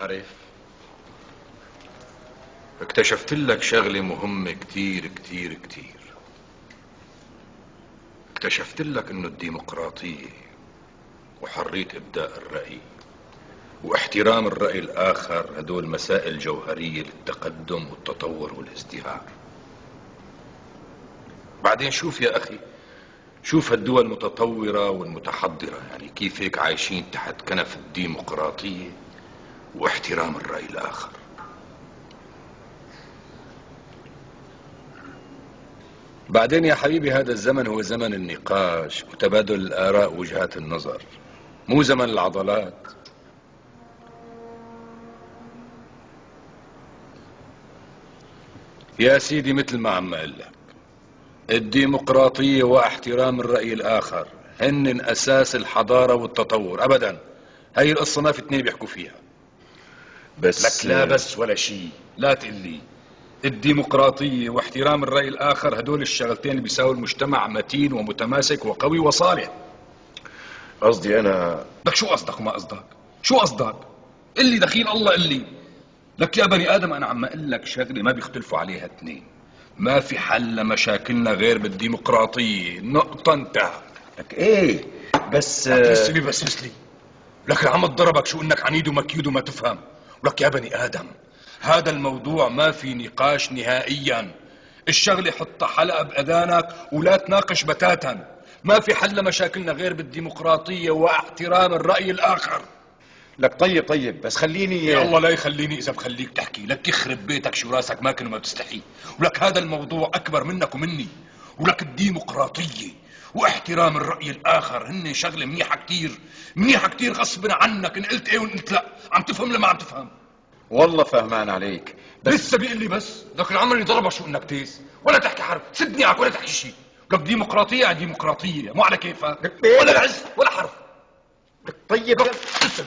عارف، اكتشفت لك شغلة مهمة كتير كتير كتير. اكتشفت لك انه الديمقراطية وحرية ابداء الرأي واحترام الرأي الاخر هدول مسائل جوهرية للتقدم والتطور والازدهار. بعدين شوف يا اخي، شوف هالدول المتطورة والمتحضرة يعني كيف هيك عايشين تحت كنف الديمقراطية واحترام الرأي الاخر. بعدين يا حبيبي هذا الزمن هو زمن النقاش وتبادل الآراء ووجهات النظر، مو زمن العضلات. يا سيدي مثل ما عم اقول لك، الديمقراطية واحترام الرأي الآخر هن أساس الحضارة والتطور. أبدا هاي القصة ما في اتنين بيحكوا فيها. بس لك لا بس ولا شيء، لا تقل لي. الديمقراطية واحترام الرأي الآخر هدول الشغلتين اللي بيساوي المجتمع متين ومتماسك وقوي وصالح. قصدي انا. لك شو قصدك وما قصدك؟ شو قصدك؟ اللي دخيل الله اللي. لك يا بني آدم أنا عم أقول لك شغلة ما بيختلفوا عليها اتنين. ما في حل لمشاكلنا غير بالديمقراطية، نقطة انتهى. لك ايه بس بس لي. لك عم تضربك شو انك عنيد ومكيد وما تفهم. ولك يا بني آدم هذا الموضوع ما في نقاش نهائيا. الشغلة حط حلقة بأذانك ولا تناقش بتاتا. ما في حل لمشاكلنا غير بالديمقراطية واحترام الرأي الآخر. لك طيب بس خليني. يا الله لا يخليني اذا بخليك تحكي. لك يخرب بيتك شو راسك ماكن وما بتستحي. ولك هذا الموضوع اكبر منك ومني. ولك الديمقراطية واحترام الرأي الاخر هن شغلة منيحة كتير، منيحة كتير غصب عنك ان قلت ايه وان قلت لا. عم تفهم لما عم تفهم؟ والله فهمان عليك بس لسه بيقول لي بس. لك العمر اللي ضربك شو انك تيس ولا تحكي حرف، سدني عليك ولا تحكي شيء. لك ديمقراطية على ديمقراطية مو على كيفك ولا العز ولا حرف. طيب لك لسه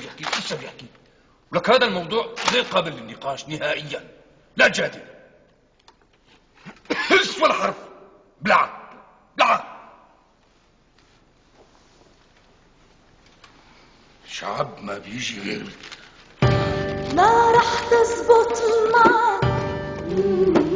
بيحكي. ولك هذا الموضوع غير قابل للنقاش نهائيا. لا تجادل حس ولا حرف. بلعة بلعة. شعب ما بيجي غير ما رح تزبط معك